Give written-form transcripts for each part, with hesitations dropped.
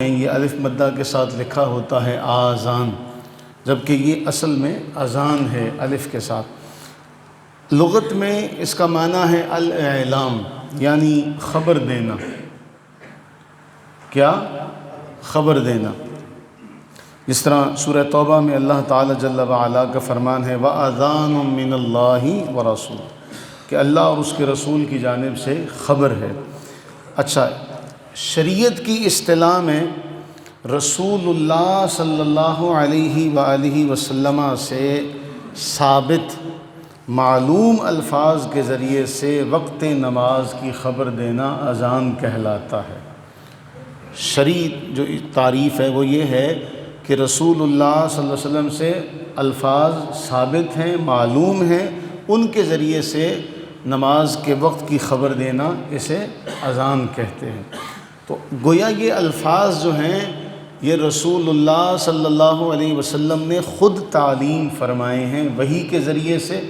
یہ الف مدہ کے ساتھ لکھا ہوتا ہے آذان، جبکہ یہ اصل میں اذان ہے الف کے ساتھ۔ لغت میں اس کا معنی ہے الاعلام، یعنی خبر دینا۔ کیا؟ خبر دینا۔ جس طرح سورہ توبہ میں اللہ تعالیٰ جل وعلا کا فرمان ہے وَأَذَانٌ مِّنَ اللَّهِ وَرَسُولِهِ، کہ اللہ اور اس کے رسول کی جانب سے خبر ہے۔ اچھا، شریعت کی اصطلاح میں رسول اللہ صلی اللہ علیہ وآلہ وسلم سے ثابت معلوم الفاظ کے ذریعے سے وقت نماز کی خبر دینا اذان کہلاتا ہے۔ شرعی جو تعریف ہے وہ یہ ہے کہ رسول اللہ صلی اللہ علیہ وسلم سے الفاظ ثابت ہیں، معلوم ہیں، ان کے ذریعے سے نماز کے وقت کی خبر دینا اسے اذان کہتے ہیں۔ تو گویا یہ الفاظ جو ہیں یہ رسول اللہ صلی اللہ علیہ وسلم نے خود تعلیم فرمائے ہیں وحی کے ذریعے سے،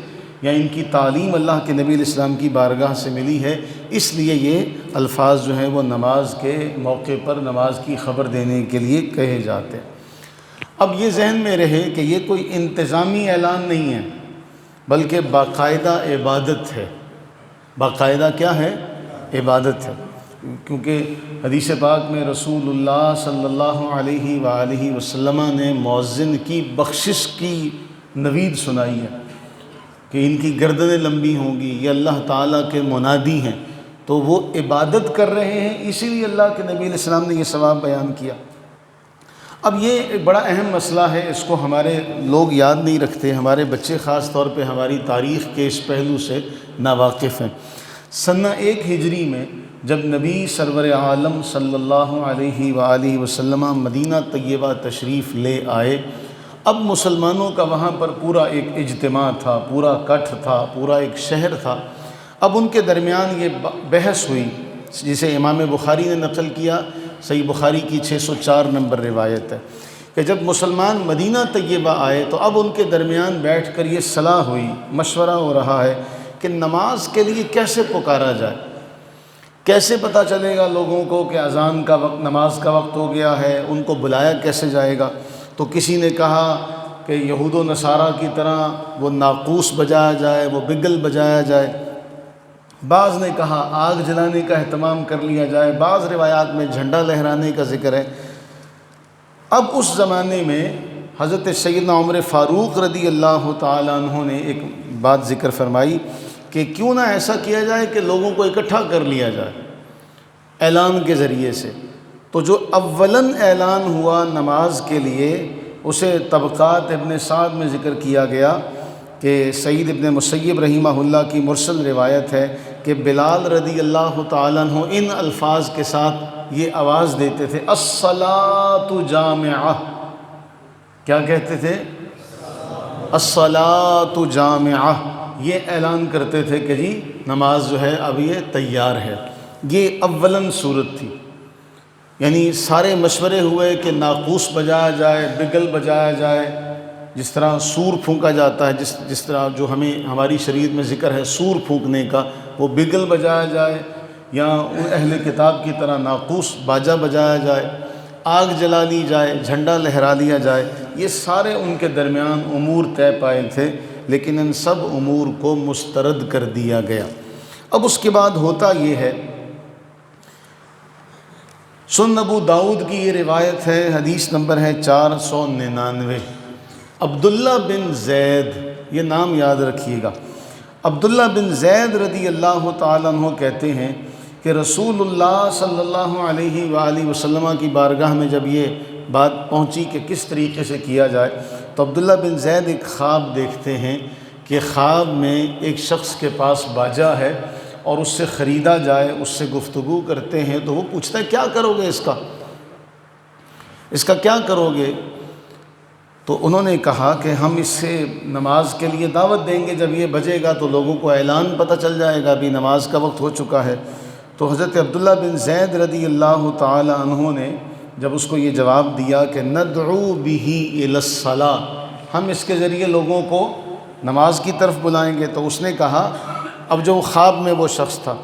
یا ان کی تعلیم اللہ کے نبی علیہ السلام کی بارگاہ سے ملی ہے، اس لیے یہ الفاظ جو ہیں وہ نماز کے موقع پر نماز کی خبر دینے کے لیے کہے جاتے ہیں۔ اب یہ ذہن میں رہے کہ یہ کوئی انتظامی اعلان نہیں ہے، بلکہ باقاعدہ عبادت ہے۔ باقاعدہ کیا ہے؟ عبادت ہے، کیونکہ حدیث پاک میں رسول اللہ صلی اللہ علیہ وآلہ وسلم نے مؤذن کی بخشش کی نوید سنائی ہے کہ ان کی گردنیں لمبی ہوں گی، یہ اللہ تعالیٰ کے منادی ہیں، تو وہ عبادت کر رہے ہیں، اسی لیے اللہ کے نبی علیہ السلام نے یہ ثواب بیان کیا۔ اب یہ ایک بڑا اہم مسئلہ ہے، اس کو ہمارے لوگ یاد نہیں رکھتے، ہمارے بچے خاص طور پہ ہماری تاریخ کے اس پہلو سے ناواقف ہیں۔ سنہ 1 ہجری میں جب نبی سرور عالم صلی اللہ علیہ وآلہ وسلم مدینہ طیبہ تشریف لے آئے، اب مسلمانوں کا وہاں پر پورا ایک اجتماع تھا، پورا کٹھ تھا، پورا ایک شہر تھا۔ اب ان کے درمیان یہ بحث ہوئی جسے امام بخاری نے نقل کیا، صحیح بخاری کی 604 نمبر روایت ہے کہ جب مسلمان مدینہ طیبہ آئے تو اب ان کے درمیان بیٹھ کر یہ صلاح ہوئی، مشورہ ہو رہا ہے کہ نماز کے لیے کیسے پکارا جائے، کیسے پتہ چلے گا لوگوں کو کہ اذان کا وقت، نماز کا وقت ہو گیا ہے، ان کو بلایا کیسے جائے گا۔ تو کسی نے کہا کہ یہود و نصارہ کی طرح وہ ناقوس بجایا جائے، وہ بگل بجایا جائے، بعض نے کہا آگ جلانے کا اہتمام کر لیا جائے، بعض روایات میں جھنڈا لہرانے کا ذکر ہے۔ اب اس زمانے میں حضرت سیدنا عمر فاروق رضی اللہ تعالیٰ عنہ نے ایک بات ذکر فرمائی کہ کیوں نہ ایسا کیا جائے کہ لوگوں کو اکٹھا کر لیا جائے اعلان کے ذریعے سے۔ تو جو اولاً اعلان ہوا نماز کے لیے اسے طبقات ابن سعد میں ذکر کیا گیا کہ سعید ابن مسیب رحمہ اللہ کی مرسل روایت ہے کہ بلال رضی اللہ تعالیٰ عنہ ان الفاظ کے ساتھ یہ آواز دیتے تھے الصلاۃ جامعہ۔ کیا کہتے تھے؟ الصلاۃ جامعہ، یہ اعلان کرتے تھے کہ جی نماز جو ہے اب یہ تیار ہے۔ یہ اولاً صورت تھی، یعنی سارے مشورے ہوئے کہ ناقوس بجایا جائے، بگل بجایا جائے، جس طرح سور پھونکا جاتا ہے، جس طرح جو ہماری شریعت میں ذکر ہے سور پھونکنے کا، وہ بگل بجایا جائے، یا ان اہل کتاب کی طرح ناقوس باجا بجایا جائے، آگ جلا لی جائے، جھنڈا لہرا لیا جائے۔ یہ سارے ان کے درمیان امور طے پائے تھے، لیکن ان سب امور کو مسترد کر دیا گیا۔ اب اس کے بعد ہوتا یہ ہے، سنن ابو داؤد کی یہ روایت ہے، حدیث نمبر ہے 499۔ عبداللہ بن زید، یہ نام یاد رکھیے گا، عبداللہ بن زید رضی اللہ تعالیٰ عنہ کہتے ہیں کہ رسول اللہ صلی اللہ علیہ وآلہ وسلم کی بارگاہ میں جب یہ بات پہنچی کہ کس طریقے سے کیا جائے، تو عبداللہ بن زید ایک خواب دیکھتے ہیں کہ خواب میں ایک شخص کے پاس باجا ہے اور اس سے خریدا جائے، اس سے گفتگو کرتے ہیں، تو وہ پوچھتا ہے کیا کرو گے اس کا کیا کرو گے؟ تو انہوں نے کہا کہ ہم اس سے نماز کے لیے دعوت دیں گے، جب یہ بجے گا تو لوگوں کو اعلان پتہ چل جائے گا ابھی نماز کا وقت ہو چکا ہے۔ تو حضرت عبداللہ بن زید رضی اللہ تعالی عنہ نے جب اس کو یہ جواب دیا کہ ندعو بہ الی الصلاۃ، ہم اس کے ذریعے لوگوں کو نماز کی طرف بلائیں گے، تو اس نے کہا، اب جو خواب میں وہ شخص تھا،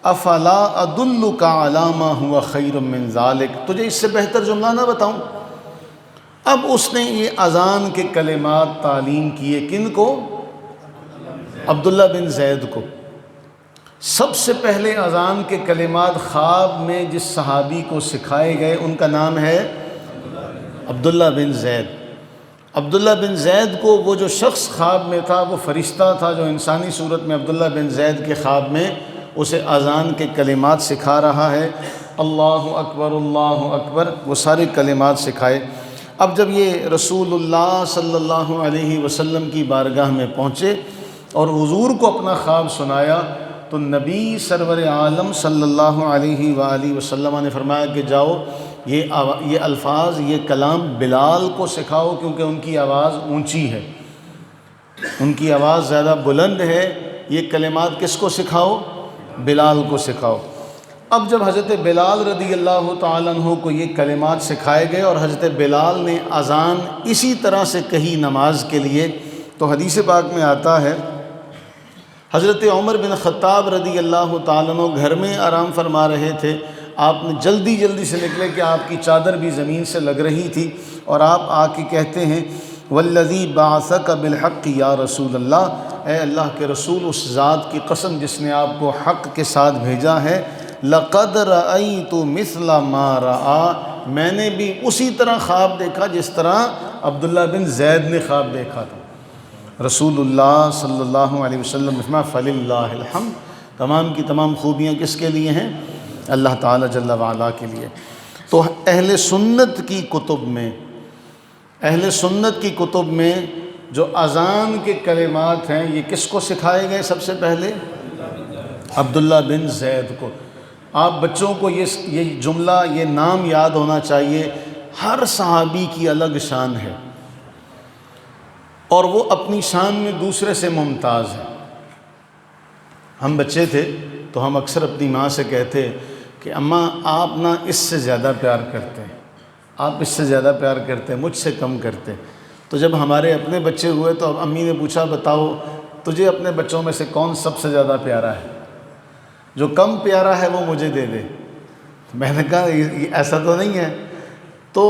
افلا ادلک علی ما هو خیر من ذلک، تجھے اس سے بہتر جملہ نہ بتاؤں؟ اب اس نے یہ اذان کے کلمات تعلیم کیے کن کو؟ عبداللہ بن زید کو۔ سب سے پہلے اذان کے کلمات خواب میں جس صحابی کو سکھائے گئے ان کا نام ہے عبداللہ بن زید۔ عبداللہ بن زید کو وہ جو شخص خواب میں تھا وہ فرشتہ تھا جو انسانی صورت میں عبداللہ بن زید کے خواب میں اسے اذان کے کلمات سکھا رہا ہے۔ اللہ اکبر، وہ سارے کلمات سکھائے۔ اب جب یہ رسول اللہ صلی اللہ علیہ وسلم کی بارگاہ میں پہنچے اور حضور کو اپنا خواب سنایا تو نبی سرور عالم صلی اللہ علیہ وآلہ وسلم نے فرمایا کہ جاؤ یہ الفاظ، یہ کلام بلال کو سکھاؤ، کیونکہ ان کی آواز اونچی ہے، ان کی آواز زیادہ بلند ہے۔ یہ کلمات کس کو سکھاؤ؟ بلال کو سکھاؤ۔ اب جب حضرت بلال رضی اللہ تعالیٰ عنہ کو یہ کلمات سکھائے گئے اور حضرت بلال نے اذان اسی طرح سے کہی نماز کے لیے، تو حدیث پاک میں آتا ہے حضرت عمر بن خطاب رضی اللہ تعالیٰ عنہ گھر میں آرام فرما رہے تھے، آپ نے جلدی سے نکلے کہ آپ کی چادر بھی زمین سے لگ رہی تھی، اور آپ آ کے کہتے ہیں والذی بعثک بالحق یا رسول اللہ، اے اللہ کے رسول، اس ذات کی قسم جس نے آپ کو حق کے ساتھ بھیجا ہے، لقد رأیت مثل ما رأى، میں نے بھی اسی طرح خواب دیکھا جس طرح عبداللہ بن زید نے خواب دیکھا تھا۔ رسول اللہ صلی اللہ علیہ وسلم فللہ الحمد، تمام کی تمام خوبیاں کس کے لیے ہیں؟ اللہ تعالیٰ جل وعلا کے لیے۔ تو اہل سنت کی کتب میں جو اذان کے کلمات ہیں یہ کس کو سکھائے گئے؟ سب سے پہلے عبداللہ بن زید کو۔ آپ بچوں کو یہ جملہ، یہ نام یاد ہونا چاہیے، ہر صحابی کی الگ شان ہے اور وہ اپنی شان میں دوسرے سے ممتاز ہے۔ ہم بچے تھے تو ہم اکثر اپنی ماں سے کہتے کہ اماں آپ نا اس سے زیادہ پیار کرتے ہیں، آپ اس سے زیادہ پیار کرتے ہیں، مجھ سے کم کرتے۔ تو جب ہمارے اپنے بچے ہوئے تو اب امی نے پوچھا بتاؤ تجھے اپنے بچوں میں سے کون سب سے زیادہ پیارا ہے؟ جو کم پیارا ہے وہ مجھے دے دے۔ میں نے کہا ایسا تو نہیں ہے۔ تو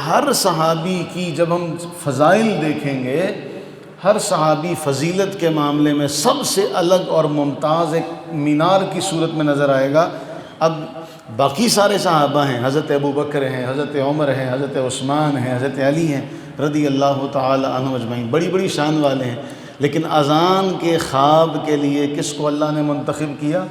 ہر صحابی کی جب ہم فضائل دیکھیں گے، ہر صحابی فضیلت کے معاملے میں سب سے الگ اور ممتاز ایک مینار کی صورت میں نظر آئے گا۔ اب باقی سارے صحابہ ہیں، حضرت ابو بکر ہیں، حضرت عمر ہیں، حضرت عثمان ہیں، حضرت علی ہیں رضی اللہ تعالی عنہ اجمعین، بڑی بڑی شان والے ہیں، لیکن اذان کے خواب کے لیے کس کو اللہ نے منتخب کیا؟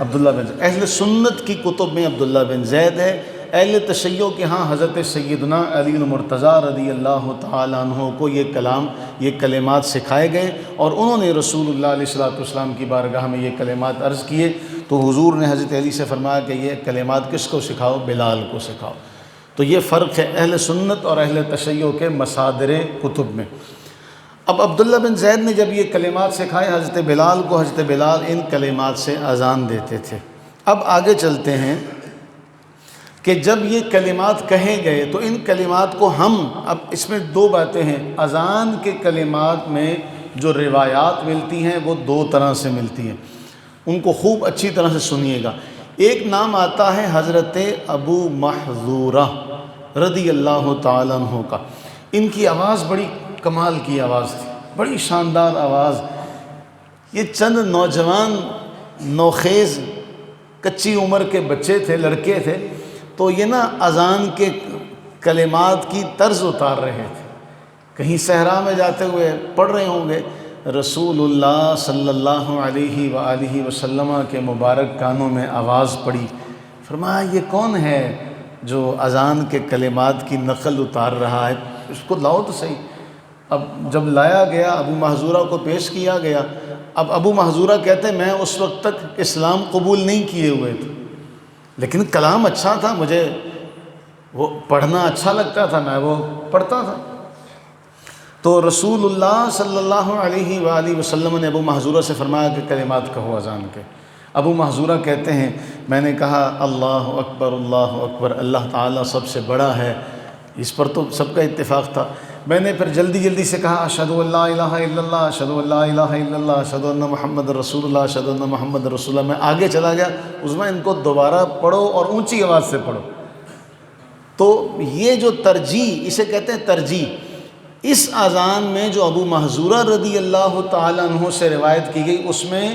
عبداللہ بن زید۔ اہل سنت کی کتب میں عبداللہ بن زید ہے۔ اہل تشیع کے ہاں حضرت سیدنا علی المرتضیٰ رضی اللہ تعالیٰ عنہ کو یہ کلمات سکھائے گئے اور انہوں نے رسول اللہ علیہ والسلام کی بارگاہ میں یہ کلمات عرض کیے، تو حضور نے حضرت علی سے فرمایا کہ یہ کلمات کس کو سکھاؤ؟ بلال کو سکھاؤ۔ تو یہ فرق ہے اہل سنت اور اہل تشیع کے مصادر کتب میں۔ اب عبداللہ بن زید نے جب یہ کلمات سکھائے حضرت بلال کو، حضرت بلال ان کلمات سے اذان دیتے تھے۔ اب آگے چلتے ہیں کہ جب یہ کلمات کہے گئے تو ان کلمات کو اب اس میں دو باتیں ہیں۔ اذان کے کلمات میں جو روایات ملتی ہیں وہ دو طرح سے ملتی ہیں، ان کو خوب اچھی طرح سے سنیے گا۔ ایک نام آتا ہے حضرت ابو محذورہ رضی اللہ تعالیٰ عنہ کا۔ ان کی آواز بڑی کمال کی آواز تھی، بڑی شاندار آواز۔ یہ چند نوجوان نوخیز کچی عمر کے بچے تھے، لڑکے تھے، تو یہ نا اذان کے کلمات کی طرز اتار رہے تھے۔ کہیں صحرا میں جاتے ہوئے پڑھ رہے ہوں گے، رسول اللہ صلی اللہ علیہ وآلہ وسلم کے مبارک کانوں میں آواز پڑی، فرمایا یہ کون ہے جو اذان کے کلمات کی نقل اتار رہا ہے؟ اس کو لاؤ تو صحیح۔ اب جب لایا گیا، ابو محذورہ کو پیش کیا گیا۔ اب ابو محذورہ کہتے ہیں میں اس وقت تک اسلام قبول نہیں کیے ہوئے تھے، لیکن کلام اچھا تھا، مجھے وہ پڑھنا اچھا لگتا تھا، میں وہ پڑھتا تھا۔ تو رسول اللہ صلی اللہ علیہ وآلہ وسلم نے ابو محذورہ سے فرمایا کہ کلمات کہو اذان کے۔ ابو محذورہ کہتے ہیں میں نے کہا اللہ اکبر، اللہ اکبر، اللہ تعالیٰ سب سے بڑا ہے، اس پر تو سب کا اتفاق تھا۔ میں نے پھر جلدی جلدی سے کہا اشہد ان لا الہ الا اللہ، اشہد ان لا الہ الا اللہ، اشہد ان محمد رسول اللہ، اشہد ان محمد رسول اللہ۔ میں آگے چلا گیا، اس میں ان کو دوبارہ پڑھو اور اونچی آواز سے پڑھو۔ تو یہ جو ترجیح، اسے کہتے ہیں ترجیح، اس اذان میں جو ابو محذورہ رضی اللہ تعالیٰ عنہ سے روایت کی گئی، اس میں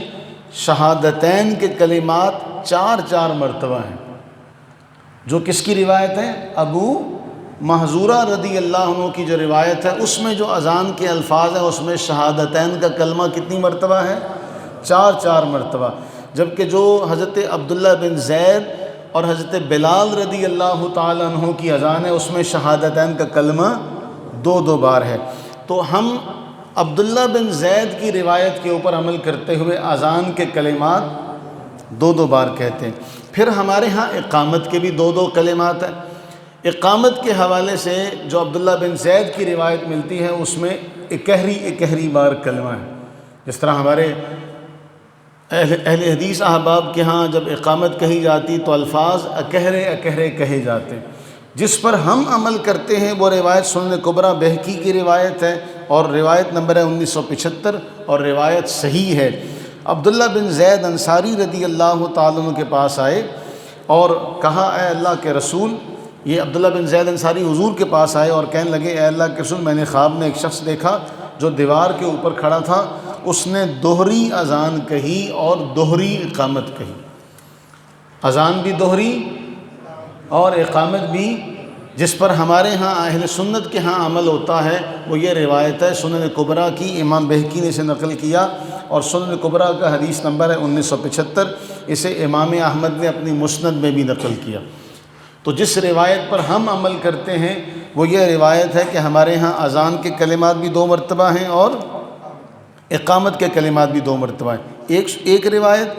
شہادتین کے کلمات 4 مرتبہ ہیں۔ جو کس کی روایت ہے؟ ابو محذورہ رضی اللہ عنہ کی جو روایت ہے، اس میں جو اذان کے الفاظ ہیں اس میں شہادتین کا کلمہ کتنی مرتبہ ہے؟ 4 مرتبہ۔ جبکہ جو حضرت عبداللہ بن زید اور حضرت بلال رضی اللہ تعالیٰ عنہ کی اذان ہے، اس میں شہادتین کا کلمہ 2 بار ہے۔ تو ہم عبداللہ بن زید کی روایت کے اوپر عمل کرتے ہوئے اذان کے کلمات 2 بار کہتے ہیں۔ پھر ہمارے ہاں اقامت کے بھی 2 کلمات ہیں۔ اقامت کے حوالے سے جو عبداللہ بن زید کی روایت ملتی ہے، اس میں اکہری بار کلمہ ہے۔ جس طرح ہمارے اہل حدیث احباب کے ہاں جب اقامت کہی جاتی تو الفاظ اکہرے کہے جاتے ہیں۔ جس پر ہم عمل کرتے ہیں وہ روایت سنن کبریٰ بہقی کی روایت ہے، اور روایت نمبر ہے 1975، اور روایت صحیح ہے۔ عبداللہ بن زید انصاری رضی اللہ تعالیٰ عنہ کے پاس آئے اور کہا اے اللہ کے رسول، یہ عبداللہ بن زید انصاری حضور کے پاس آئے اور کہنے لگے اے اللہ کے رسول، میں نے خواب میں ایک شخص دیکھا جو دیوار کے اوپر کھڑا تھا، اس نے دوہری اذان کہی اور دوہری اقامت کہی۔ اذان بھی دوہری اور اقامت بھی، جس پر ہمارے ہاں اہل سنت کے ہاں عمل ہوتا ہے، وہ یہ روایت ہے سنن کبریٰ کی، امام بہقی نے اسے نقل کیا، اور سنن کبریٰ کا حدیث نمبر ہے 1975۔ اسے امام احمد نے اپنی مسند میں بھی نقل کیا۔ تو جس روایت پر ہم عمل کرتے ہیں وہ یہ روایت ہے کہ ہمارے ہاں اذان کے کلمات بھی 2 مرتبہ ہیں اور اقامت کے کلمات بھی 2 مرتبہ ہیں۔ ایک روایت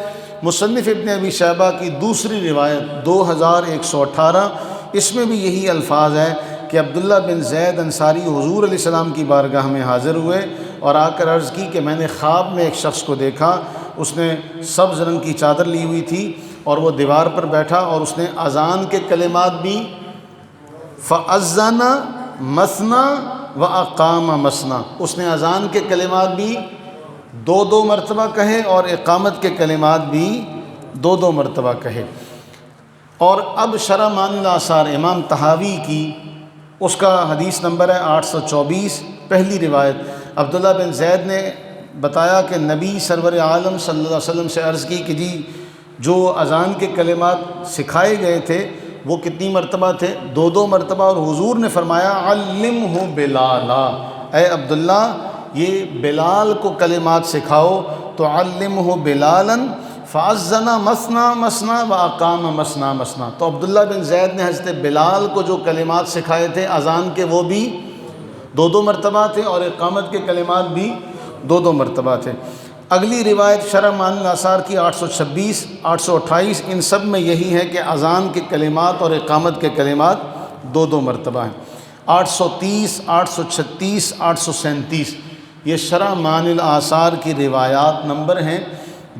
مصنف ابن ابی شیبہ کی دوسری روایت 2118، اس میں بھی یہی الفاظ ہے کہ عبداللہ بن زید انصاری حضور علیہ السلام کی بارگاہ میں حاضر ہوئے اور آ کر عرض کی کہ میں نے خواب میں ایک شخص کو دیکھا، اس نے سبز رنگ کی چادر لی ہوئی تھی اور وہ دیوار پر بیٹھا، اور اس نے اذان کے کلمات بھی فَأَذَّنَ مَثْنَى وَأَقَامَ مَثْنَى، اس نے اذان کے کلمات بھی 2 مرتبہ کہے اور اقامت کے کلمات بھی 2 مرتبہ کہے۔ اور اب شرح معانی الآثار امام طحاوی کی، اس کا حدیث نمبر ہے 824، پہلی روایت عبداللہ بن زید نے بتایا کہ نبی سرور عالم صلی اللہ علیہ وسلم سے عرض کی کہ جی جو اذان کے کلمات سکھائے گئے تھے وہ کتنی مرتبہ تھے؟ 2 مرتبہ، اور حضور نے فرمایا علمہ بلالا، اے عبداللہ یہ بلال کو کلمات سکھاؤ، تو علمہ بلالا فَأَذَّنَ مَثْنَى مَثْنَى وَأَقَامَ مَثْنَى مَثْنَى، تو عبداللہ بن زید نے حضرت بلال کو جو کلمات سکھائے تھے اذان کے، وہ بھی 2 مرتبہ تھے اور اقامت کے کلمات بھی 2 مرتبہ تھے۔ اگلی روایت شرح معانی الآثار کی 826، 828، ان سب میں یہی ہے کہ اذان کے کلمات اور اقامت کے کلمات 2 مرتبہ ہیں۔ 830، 836، 837 یہ شرح معانی الآثار کی روایات نمبر ہیں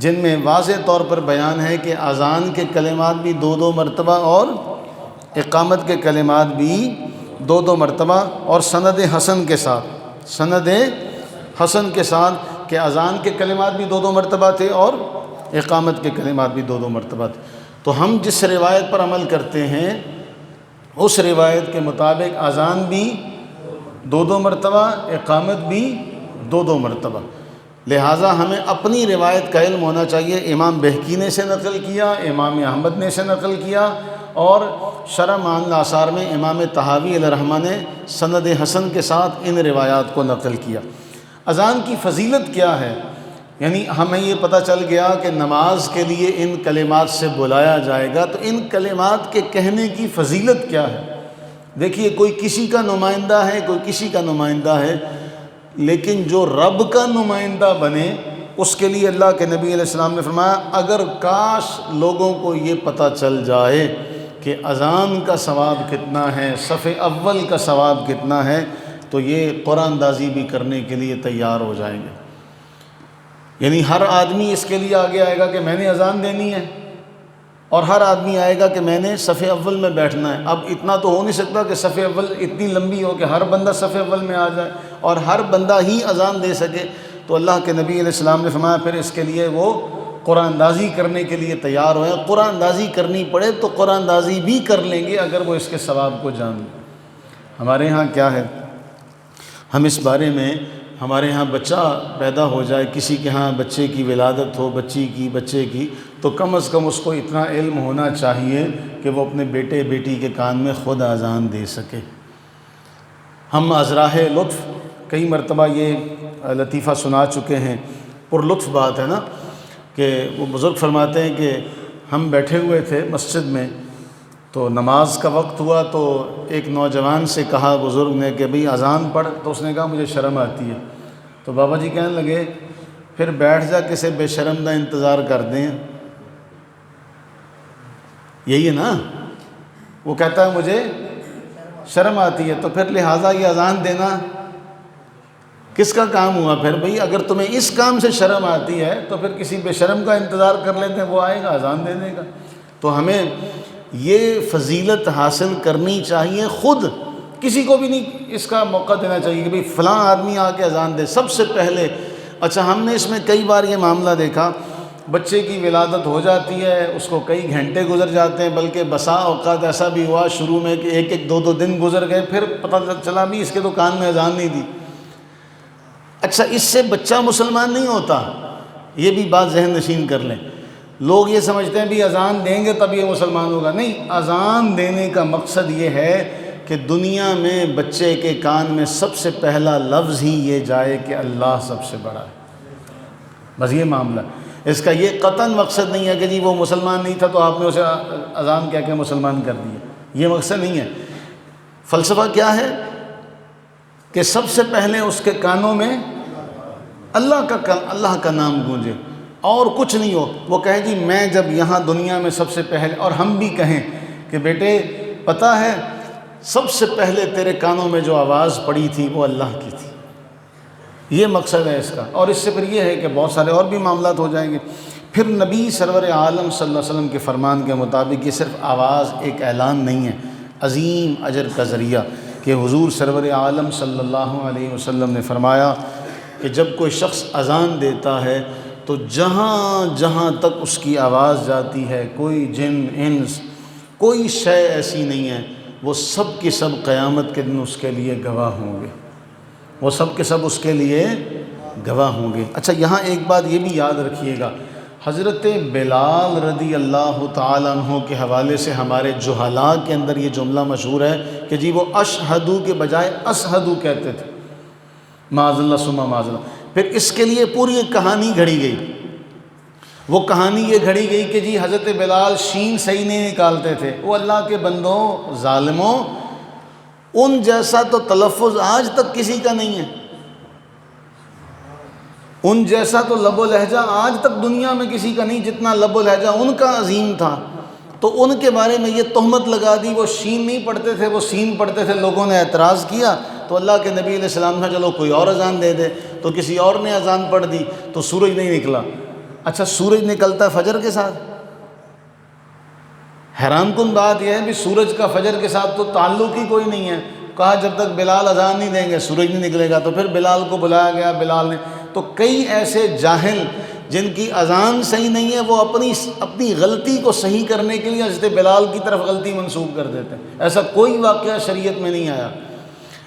جن میں واضح طور پر بیان ہے کہ اذان کے کلمات بھی 2 مرتبہ اور اقامت کے کلمات بھی 2 مرتبہ، اور سند حسن کے ساتھ کہ اذان کے کلمات بھی 2 مرتبہ تھے اور اقامت کے کلمات بھی 2 مرتبہ تھے۔ تو ہم جس روایت پر عمل کرتے ہیں اس روایت کے مطابق اذان بھی 2 مرتبہ، اقامت بھی 2 مرتبہ، لہٰذا ہمیں اپنی روایت کا علم ہونا چاہیے۔ امام بہقی نے اسے نقل کیا، امام احمد نے اسے نقل کیا، اور شرح معانی الآثار میں امام طحاوی علیہ الرحمہ نے سند حسن کے ساتھ ان روایات کو نقل کیا۔ اذان کی فضیلت کیا ہے؟ یعنی ہمیں یہ پتہ چل گیا کہ نماز کے لیے ان کلمات سے بلایا جائے گا، تو ان کلمات کے کہنے کی فضیلت کیا ہے؟ دیکھیے کوئی کسی کا نمائندہ ہے، کوئی کسی کا نمائندہ ہے، لیکن جو رب کا نمائندہ بنے اس کے لیے اللہ کے نبی علیہ السلام نے فرمایا اگر کاش لوگوں کو یہ پتہ چل جائے کہ اذان کا ثواب کتنا ہے، صف اول کا ثواب کتنا ہے، تو یہ قرآن اندازی بھی کرنے کے لیے تیار ہو جائیں گے۔ یعنی ہر آدمی اس کے لیے آگے آئے گا کہ میں نے اذان دینی ہے، اور ہر آدمی آئے گا کہ میں نے صف اول میں بیٹھنا ہے۔ اب اتنا تو ہو نہیں سکتا کہ صف اول اتنی لمبی ہو کہ ہر بندہ صف اول میں آ جائے اور ہر بندہ ہی اذان دے سکے۔ تو اللہ کے نبی علیہ السلام نے فرمایا پھر اس کے لیے وہ قرآن اندازی کرنے کے لیے تیار ہوئے، قرآن اندازی کرنی پڑے تو قرآن اندازی بھی کر لیں گے اگر وہ اس کے ثواب کو جان لیں۔ ہمارے ہاں کیا ہے، ہم اس بارے میں، ہمارے ہاں بچہ پیدا ہو جائے، کسی کے ہاں بچے کی ولادت ہو، بچے کی، تو کم از کم اس کو اتنا علم ہونا چاہیے کہ وہ اپنے بیٹے بیٹی کے کان میں خود اذان دے سکے۔ ہم ازراہ لطف کئی مرتبہ یہ لطیفہ سنا چکے ہیں، پر لطف بات ہے نا، کہ وہ بزرگ فرماتے ہیں کہ ہم بیٹھے ہوئے تھے مسجد میں، تو نماز کا وقت ہوا تو ایک نوجوان سے کہا بزرگ نے کہ بھئی اذان پڑھ، تو اس نے کہا مجھے شرم آتی ہے۔ تو بابا جی کہنے لگے پھر بیٹھ جا، کسے بے شرم دا انتظار کر دیں، یہی ہے نا۔ وہ کہتا ہے مجھے شرم آتی ہے، تو پھر لہٰذا یہ اذان دینا کس کا کام ہوا پھر؟ بھئی اگر تمہیں اس کام سے شرم آتی ہے تو پھر کسی بے شرم کا انتظار کر لیتے ہیں، وہ آئے گا اذان دینے کا۔ تو ہمیں یہ فضیلت حاصل کرنی چاہیے، خود کسی کو بھی نہیں اس کا موقع دینا چاہیے کہ بھئی فلاں آدمی آ کے اذان دے سب سے پہلے۔ اچھا، ہم نے اس میں کئی بار یہ معاملہ دیکھا، بچے کی ولادت ہو جاتی ہے، اس کو کئی گھنٹے گزر جاتے ہیں، بلکہ بسا اوقات ایسا بھی ہوا شروع میں کہ ایک دو دن گزر گئے، پھر پتہ چلا بھی اس کے تو کان میں اذان نہیں دی۔ اچھا، اس سے بچہ مسلمان نہیں ہوتا، یہ بھی بات ذہن نشین کر لیں۔ لوگ یہ سمجھتے ہیں بھی اذان دیں گے تب یہ مسلمان ہوگا، نہیں، اذان دینے کا مقصد یہ ہے کہ دنیا میں بچے کے کان میں سب سے پہلا لفظ ہی یہ جائے کہ اللہ سب سے بڑا ہے، بس یہ معاملہ۔ اس کا یہ قطعاً مقصد نہیں ہے کہ جی وہ مسلمان نہیں تھا تو آپ نے اسے اذان کہہ کے مسلمان کر دیا، یہ مقصد نہیں ہے۔ فلسفہ کیا ہے کہ سب سے پہلے اس کے کانوں میں اللہ کا نام گونجے اور کچھ نہیں ہو، وہ کہے جی میں جب یہاں دنیا میں سب سے پہلے، اور ہم بھی کہیں کہ بیٹے پتہ ہے سب سے پہلے تیرے کانوں میں جو آواز پڑی تھی وہ اللہ کی تھی، یہ مقصد ہے اس کا۔ اور اس سے پھر یہ ہے کہ بہت سارے اور بھی معاملات ہو جائیں گے۔ پھر نبی سرور عالم صلی اللہ علیہ وسلم کے فرمان کے مطابق یہ صرف آواز ایک اعلان نہیں ہے، عظیم اجر کا ذریعہ، کہ حضور سرور عالم صلی اللہ علیہ وسلم نے فرمایا کہ جب کوئی شخص اذان دیتا ہے تو جہاں جہاں تک اس کی آواز جاتی ہے، کوئی جن انس کوئی شے ایسی نہیں ہے، وہ سب کے سب قیامت کے دن اس کے لیے گواہ ہوں گے، وہ سب کے سب اس کے لیے گواہ ہوں گے۔ اچھا، یہاں ایک بات یہ بھی یاد رکھیے گا، حضرت بلال رضی اللہ تعالیٰ عنہ کے حوالے سے ہمارے جہلاء کے اندر یہ جملہ مشہور ہے کہ جی وہ اشہدو کے بجائے اسہدو کہتے تھے، معاذ اللہ ثم معاذ اللہ۔ پھر اس کے لیے پوری ایک کہانی گھڑی گئی، وہ کہانی یہ گھڑی گئی کہ جی حضرت بلال شین صحیح نہیں نکالتے تھے، وہ اللہ کے بندوں ظالموں، ان جیسا تو تلفظ آج تک کسی کا نہیں ہے، ان جیسا تو لب و لہجہ آج تک دنیا میں کسی کا نہیں جتنا لب و لہجہ ان کا عظیم تھا۔ تو ان کے بارے میں یہ تہمت لگا دی، وہ شین نہیں پڑھتے تھے، وہ سین پڑھتے تھے۔ لوگوں نے اعتراض کیا تو اللہ کے نبی علیہ السلام نے چلو کوئی اور اذان دے دے، تو کسی اور نے اذان پڑھ دی تو سورج نہیں نکلا۔ اچھا، سورج نکلتا ہے فجر کے ساتھ، حیران کن بات یہ ہے بھی سورج کا فجر کے ساتھ تو تعلق ہی کوئی نہیں ہے۔ کہا جب تک بلال اذان نہیں دیں گے سورج نہیں نکلے گا، تو پھر بلال کو بلایا گیا، بلال نے تو کئی ایسے جاہل جن کی اذان صحیح نہیں ہے وہ اپنی غلطی کو صحیح کرنے کے لیے حضرت بلال کی طرف غلطی منسوب کر دیتے ہیں۔ ایسا کوئی واقعہ شریعت میں نہیں آیا،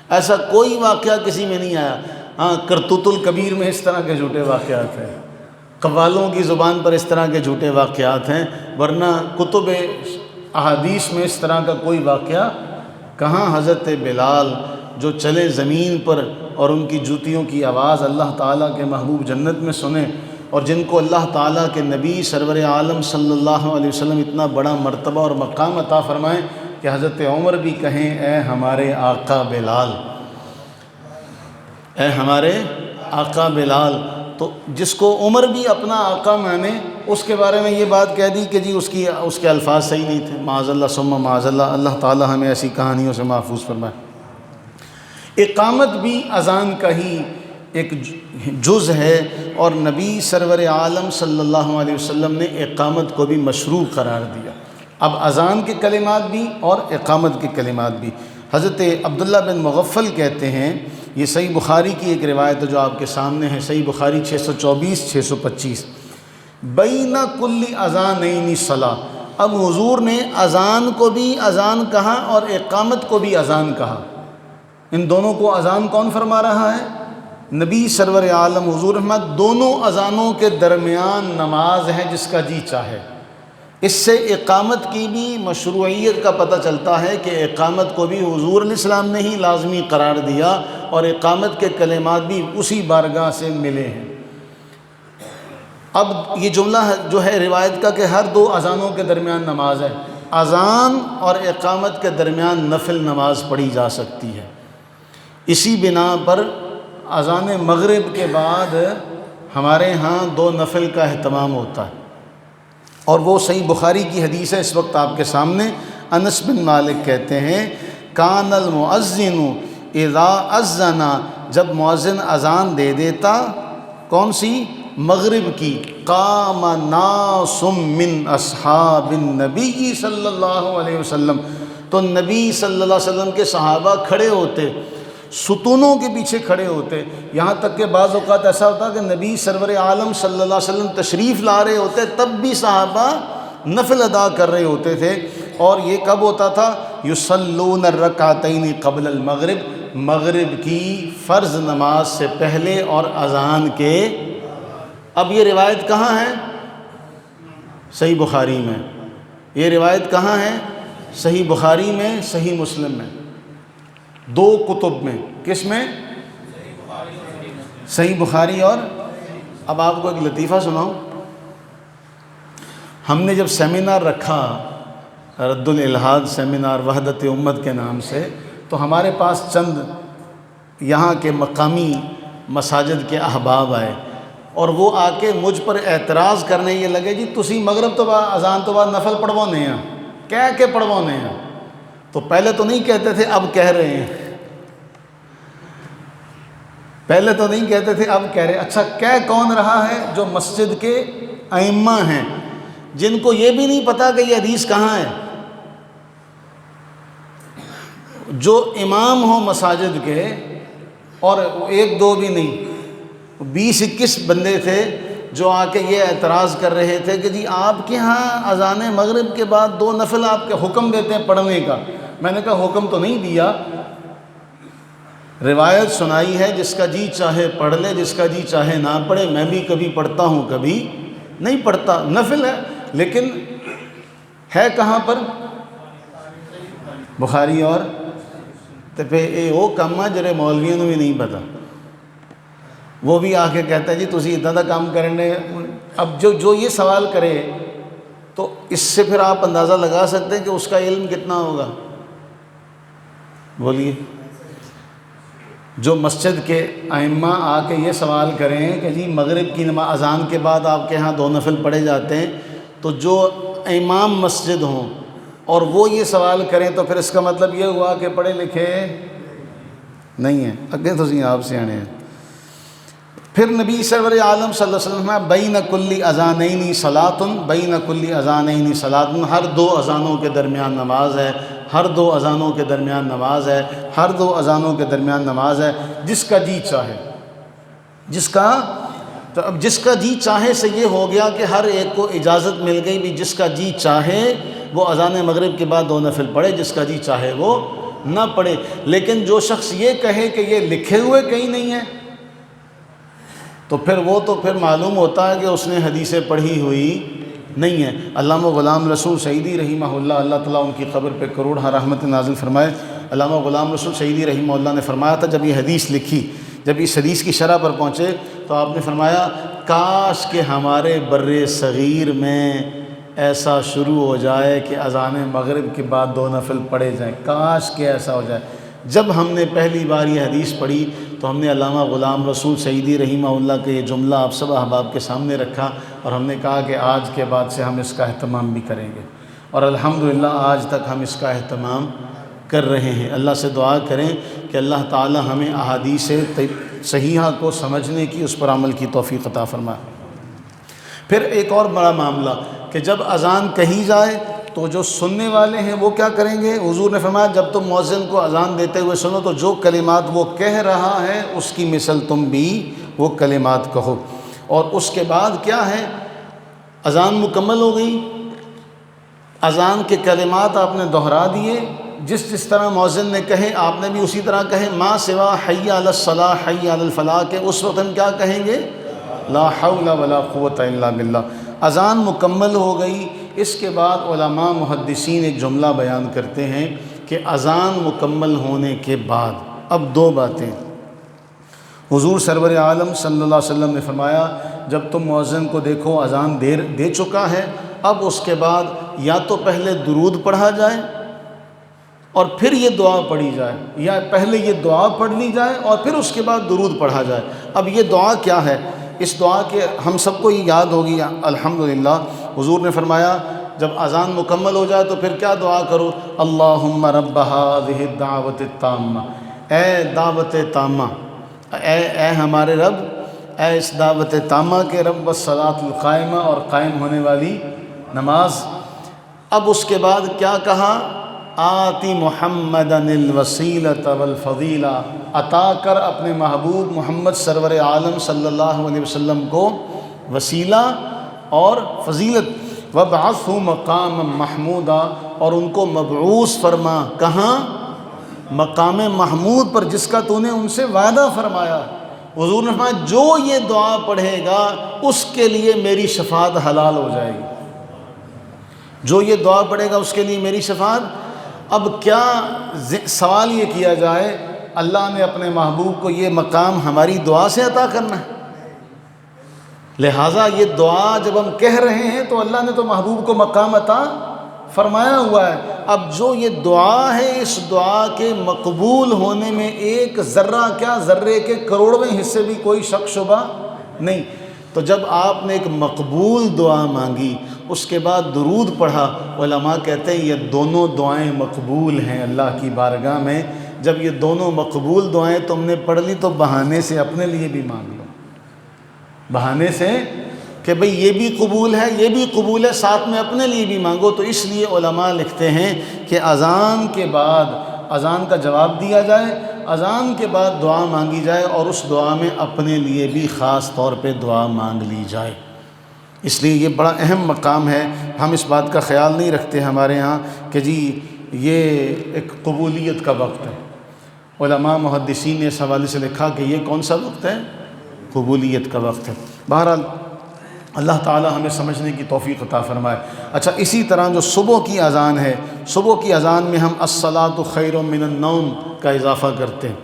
ایسا کوئی واقعہ کسی میں نہیں آیا۔ ہاں، کرتوت الکبیر میں اس طرح کے جھوٹے واقعات ہیں، قوالوں کی زبان پر اس طرح کے جھوٹے واقعات ہیں، ورنہ کتب احادیث میں اس طرح کا کوئی واقعہ کہاں۔ حضرت بلال جو چلے زمین پر اور ان کی جوتیوں کی آواز اللہ تعالیٰ کے محبوب جنت میں سنیں، اور جن کو اللہ تعالیٰ کے نبی سرور عالم صلی اللہ علیہ وسلم اتنا بڑا مرتبہ اور مقام عطا فرمائیں کہ حضرت عمر بھی کہیں اے ہمارے آقا بلال، اے ہمارے آقا بلال، تو جس کو عمر بھی اپنا آقا مانے اس کے بارے میں یہ بات کہہ دی کہ جی اس کے الفاظ صحیح نہیں تھے، معاذ اللہ ثم معاذ اللہ۔ اللہ تعالیٰ ہمیں ایسی کہانیوں سے محفوظ فرمائے۔ اقامت بھی اذان کا ہی ایک جز ہے، اور نبی سرور عالم صلی اللہ علیہ وسلم نے اقامت کو بھی مشروع قرار دیا۔ اب اذان کے کلمات بھی اور اقامت کے کلمات بھی۔ حضرت عبداللہ بن مغفل کہتے ہیں، یہ صحیح بخاری کی ایک روایت ہے جو آپ کے سامنے ہے، صحیح بخاری 624 625، بین کل اذانین صلاۃ۔ اب حضور نے اذان کو بھی اذان کہا اور اقامت کو بھی اذان کہا۔ ان دونوں کو اذان کون فرما رہا ہے؟ نبی سرور عالم حضور احمد۔ دونوں اذانوں کے درمیان نماز ہے جس کا جی چاہے۔ اس سے اقامت کی بھی مشروعیت کا پتہ چلتا ہے کہ اقامت کو بھی حضور علیہ السلام نے ہی لازمی قرار دیا، اور اقامت کے کلمات بھی اسی بارگاہ سے ملے ہیں۔ اب یہ جملہ جو ہے روایت کا کہ ہر دو اذانوں کے درمیان نماز ہے، اذان اور اقامت کے درمیان نفل نماز پڑھی جا سکتی ہے۔ اسی بنا پر اذان مغرب کے بعد ہمارے ہاں 2 نفل کا اہتمام ہوتا ہے، اور وہ صحیح بخاری کی حدیث ہے اس وقت آپ کے سامنے۔ انس بن مالک کہتے ہیں، کان المؤذن اذا اذن، جب مؤذن اذان دے دیتا، کون سی؟ مغرب کی، قام ناس من اصحاب النبی صلی اللہ علیہ وسلم، تو نبی صلی اللہ علیہ وسلم کے صحابہ کھڑے ہوتے، ستونوں کے پیچھے کھڑے ہوتے۔ یہاں تک کہ بعض اوقات ایسا ہوتا کہ نبی سرور عالم صلی اللہ علیہ وسلم تشریف لا رہے ہوتے، تب بھی صحابہ نفل ادا کر رہے ہوتے تھے۔ اور یہ کب ہوتا تھا؟ یصلون الرکعتین قبل المغرب، مغرب کی فرض نماز سے پہلے اور اذان کے۔ اب یہ روایت کہاں ہے؟ صحیح بخاری میں۔ یہ روایت کہاں ہے؟ صحیح بخاری میں، صحیح مسلم میں، 2 کتب میں۔ کس میں؟ صحیح بخاری اور… اب آپ کو ایک لطیفہ سناؤں۔ ہم نے جب سیمینار رکھا، رد الالحاد سیمینار وحدت امت کے نام سے، تو ہمارے پاس چند یہاں کے مقامی مساجد کے احباب آئے، اور وہ آ کے مجھ پر اعتراض کرنے یہ لگے، جی تسی مغرب تو بعد اذان تو بعد نفل پڑھوانے ہیں، کہہ کے پڑھوانے ہیں۔ تو پہلے تو نہیں کہتے تھے، اب کہہ رہے ہیں۔ پہلے تو نہیں کہتے تھے، اب کہہ رہے ہیں۔ اچھا، کہہ کون رہا ہے؟ جو مسجد کے ائمہ ہیں، جن کو یہ بھی نہیں پتا کہ یہ حدیث کہاں ہے۔ جو امام ہوں مساجد کے، اور 1 2 بھی نہیں، 20 21 بندے تھے جو آ کے یہ اعتراض کر رہے تھے کہ جی آپ کے ہاں اذان مغرب کے بعد 2 نفل آپ کے حکم دیتے ہیں پڑھنے کا۔ میں نے کہا حکم تو نہیں دیا، روایت سنائی ہے، جس کا جی چاہے پڑھ لے، جس کا جی چاہے نہ پڑھے۔ میں بھی کبھی پڑھتا ہوں، کبھی نہیں پڑھتا، نفل ہے، لیکن ہے کہاں پر؟ بخاری اور… تو پھر وہ کام ہے جڑے مولویوں نے بھی نہیں پتا، وہ بھی آ کے کہتا ہے جی تسی اتنا دا کام کرنے۔ اب جو یہ سوال کرے تو اس سے پھر آپ اندازہ لگا سکتے ہیں کہ اس کا علم کتنا ہوگا۔ بولیے، جو مسجد کے ائمہ آ کے یہ سوال کریں کہ جی مغرب کی نماز اذان کے بعد آپ کے ہاں 2 نفل پڑھے جاتے ہیں، تو جو امام مسجد ہوں اور وہ یہ سوال کریں تو پھر اس کا مطلب یہ ہوا کہ پڑھے لکھے نہیں ہیں۔ اگے تو آپ سے آنے ہیں۔ پھر نبی سرور عالم صلی اللہ علیہ وسلم بین کل اذانین صلاۃ، بین کل اذانین صلاۃ، ہر 2 اذانوں کے درمیان نماز ہے، ہر 2 اذانوں کے درمیان نماز ہے، ہر 2 اذانوں کے درمیان نماز ہے، جس کا جی چاہے، جس کا… تو اب جس کا جی چاہے سے یہ ہو گیا کہ ہر ایک کو اجازت مل گئی بھی جس کا جی چاہے وہ اذان مغرب کے بعد 2 نفل پڑھے، جس کا جی چاہے وہ نہ پڑھے۔ لیکن جو شخص یہ کہے کہ یہ لکھے ہوئے کہیں نہیں ہے، تو پھر معلوم ہوتا ہے کہ اس نے حدیثیں پڑھی ہوئی نہیں ہے۔ علامہ غلام رسول سعیدی رحمہ اللہ، اللہ تعالیٰ ان کی قبر پہ کروڑہ رحمت نازل فرمائے، علامہ غلام رسول سعیدی رحمہ اللہ نے فرمایا تھا، جب یہ حدیث لکھی، جب اس حدیث کی شرح پر پہنچے تو آپ نے فرمایا کاش کہ ہمارے بر صغیر میں ایسا شروع ہو جائے کہ اذان مغرب کے بعد 2 نفل پڑھے جائیں، کاش کہ ایسا ہو جائے۔ جب ہم نے پہلی بار یہ حدیث پڑھی تو ہم نے علامہ غلام رسول سعیدی رحمہ اللہ کا یہ جملہ آپ سب احباب کے سامنے رکھا، اور ہم نے کہا کہ آج کے بعد سے ہم اس کا اہتمام بھی کریں گے، اور الحمدللہ آج تک ہم اس کا اہتمام کر رہے ہیں۔ اللہ سے دعا کریں کہ اللہ تعالی ہمیں احادیث صحیحہ کو سمجھنے کی، اس پر عمل کی توفیق عطا فرمائے۔ پھر ایک اور بڑا معاملہ کہ جب اذان کہی جائے تو جو سننے والے ہیں وہ کیا کریں گے؟ حضور نے فرمایا جب تم مؤذن کو اذان دیتے ہوئے سنو تو جو کلمات وہ کہہ رہا ہے اس کی مثل تم بھی وہ کلمات کہو۔ اور اس کے بعد کیا ہے؟ اذان مکمل ہو گئی، اذان کے کلمات آپ نے دہرا دیے، جس طرح مؤذن نے کہے آپ نے بھی اسی طرح کہے، ما سوا حی علی الصلاح حی علی الفلاح، کہ اس وقت ہم کیا کہیں گے؟ لا حول ولا قوت الا باللہ۔ اذان مکمل ہو گئی۔ اس کے بعد علماء محدثین ایک جملہ بیان کرتے ہیں کہ اذان مکمل ہونے کے بعد اب دو باتیں۔ حضور سرور عالم صلی اللہ علیہ وسلم نے فرمایا جب تم مؤذن کو دیکھو اذان دے چکا ہے، اب اس کے بعد یا تو پہلے درود پڑھا جائے اور پھر یہ دعا پڑھی جائے، یا پہلے یہ دعا پڑھ لی جائے اور پھر اس کے بعد درود پڑھا جائے۔ اب یہ دعا کیا ہے؟ اس دعا کے ہم سب کو یہ یاد ہوگی الحمدللہ۔ حضور نے فرمایا جب اذان مکمل ہو جائے تو پھر کیا دعا کرو؟ اللہم رب هذه الدعوۃ التامہ، اے دعوت تامہ، اے ہمارے رب، اے اس دعوت تامہ کے رب، والصلاۃ القائمہ، اور قائم ہونے والی نماز۔ اب اس کے بعد کیا کہا؟ آتی محمدا الوسیلۃ والفضیلہ، عطا کر اپنے محبوب محمد سرور عالم صلی اللہ علیہ وسلم کو وسیلہ اور فضیلت، وابعثہ مقاما محمودا، اور ان کو مبعوث فرما، کہاں؟ مقام محمود پر، جس کا تو نے ان سے وعدہ فرمایا۔ حضور نے فرمایا جو یہ دعا پڑھے گا اس کے لیے میری شفاعت حلال ہو جائے گی، جو یہ دعا پڑھے گا اس کے لیے میری شفاعت۔ اب کیا سوال یہ کیا جائے اللہ نے اپنے محبوب کو یہ مقام ہماری دعا سے عطا کرنا ہے، لہٰذا یہ دعا جب ہم کہہ رہے ہیں تو اللہ نے تو محبوب کو مقام عطا فرمایا ہوا ہے۔ اب جو یہ دعا ہے اس دعا کے مقبول ہونے میں ایک ذرہ کیا، ذرے کے کروڑویں حصے بھی کوئی شک شبہ نہیں۔ تو جب آپ نے ایک مقبول دعا مانگی اس کے بعد درود پڑھا، علماء کہتے ہیں یہ دونوں دعائیں مقبول ہیں اللہ کی بارگاہ میں۔ جب یہ دونوں مقبول دعائیں تم نے پڑھ لی تو بہانے سے اپنے لیے بھی مانگ لو، بہانے سے کہ بھئی یہ بھی قبول ہے یہ بھی قبول ہے، ساتھ میں اپنے لیے بھی مانگو۔ تو اس لیے علماء لکھتے ہیں کہ اذان کے بعد اذان کا جواب دیا جائے، اذان کے بعد دعا مانگی جائے اور اس دعا میں اپنے لیے بھی خاص طور پہ دعا مانگ لی جائے۔ اس لیے یہ بڑا اہم مقام ہے۔ ہم اس بات کا خیال نہیں رکھتے ہمارے ہاں کہ جی یہ ایک قبولیت کا وقت ہے۔ علماء محدثین نے اس حوالے سے لکھا کہ یہ کون سا وقت ہے؟ قبولیت کا وقت ہے۔ بہرحال اللہ تعالی ہمیں سمجھنے کی توفیق عطا فرمائے۔ اچھا، اسی طرح جو صبح کی اذان ہے، صبح کی اذان میں ہم الصلاۃ خیر من النوم کا اضافہ کرتے ہیں۔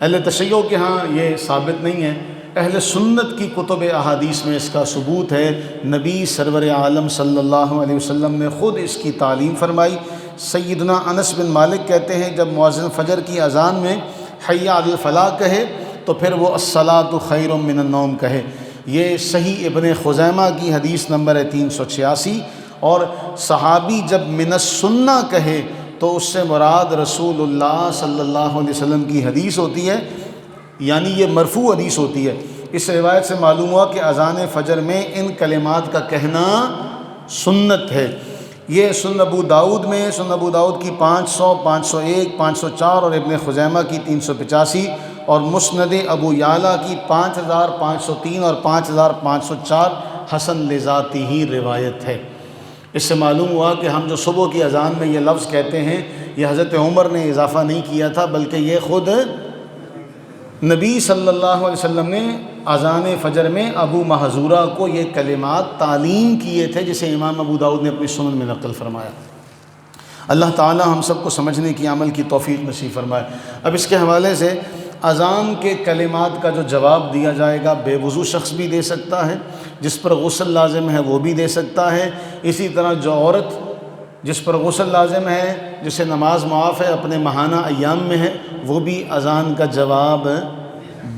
اہل تشیع کے ہاں یہ ثابت نہیں ہے، اہل سنت کی کتب احادیث میں اس کا ثبوت ہے۔ نبی سرور عالم صلی اللہ علیہ وسلم نے خود اس کی تعلیم فرمائی۔ سیدنا انس بن مالک کہتے ہیں جب مؤذن فجر کی اذان میں حی علی الفلاح کہے تو پھر وہ الصلاۃ خیر من النوم کہے۔ یہ صحیح ابن خزیمہ کی حدیث نمبر ہے 386۔ اور صحابی جب من السنہ کہے تو اس سے مراد رسول اللہ صلی اللہ علیہ وسلم کی حدیث ہوتی ہے، یعنی یہ مرفوع حدیث ہوتی ہے۔ اس روایت سے معلوم ہوا کہ اذان فجر میں ان کلمات کا کہنا سنت ہے۔ یہ سنن ابو داؤد میں، سنن ابو داؤد کی 500، 501، 504 اور ابن خزیمہ کی 385 اور مسند ابو یعلا کی 5503 اور 5504 حسن لذاتی ہی روایت ہے۔ اس سے معلوم ہوا کہ ہم جو صبح کی اذان میں یہ لفظ کہتے ہیں یہ حضرت عمر نے اضافہ نہیں کیا تھا، بلکہ یہ خود نبی صلی اللہ علیہ وسلم نے اذان فجر میں ابو محذورہ کو یہ کلمات تعلیم کیے تھے، جسے امام ابو داؤد نے اپنی سنن میں نقل فرمایا۔ اللہ تعالی ہم سب کو سمجھنے کی، عمل کی توفیق نصیب فرمائے۔ اب اس کے حوالے سے اذان کے کلمات کا جو جواب دیا جائے گا بے وضو شخص بھی دے سکتا ہے، جس پر غسل لازم ہے وہ بھی دے سکتا ہے۔ اسی طرح جو عورت جس پر غسل لازم ہے، جسے نماز معاف ہے، اپنے ماہانہ ایام میں ہے، وہ بھی اذان کا جواب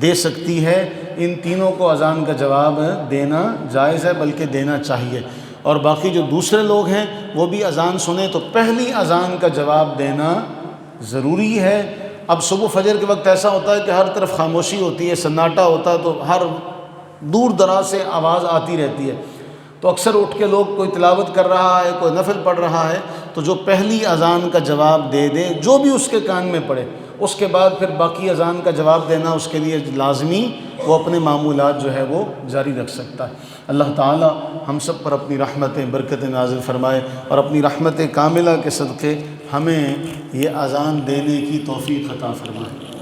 دے سکتی ہے۔ ان تینوں کو اذان کا جواب دینا جائز ہے، بلکہ دینا چاہیے۔ اور باقی جو دوسرے لوگ ہیں وہ بھی اذان سنیں تو پہلی اذان کا جواب دینا ضروری ہے۔ اب صبح فجر کے وقت ایسا ہوتا ہے کہ ہر طرف خاموشی ہوتی ہے، سناٹا ہوتا ہے، تو ہر دور دراز سے آواز آتی رہتی ہے، تو اکثر اٹھ کے لوگ کوئی تلاوت کر رہا ہے، کوئی نفل پڑھ رہا ہے، تو جو پہلی اذان کا جواب دے دے جو بھی اس کے کان میں پڑے، اس کے بعد پھر باقی اذان کا جواب دینا اس کے لیے لازمی، وہ اپنے معمولات جو ہے وہ جاری رکھ سکتا ہے۔ اللہ تعالی ہم سب پر اپنی رحمتیں برکتیں نازل فرمائے، اور اپنی رحمت کاملہ کے صدقے ہمیں یہ اذان دینے کی توفیق عطا فرمائے۔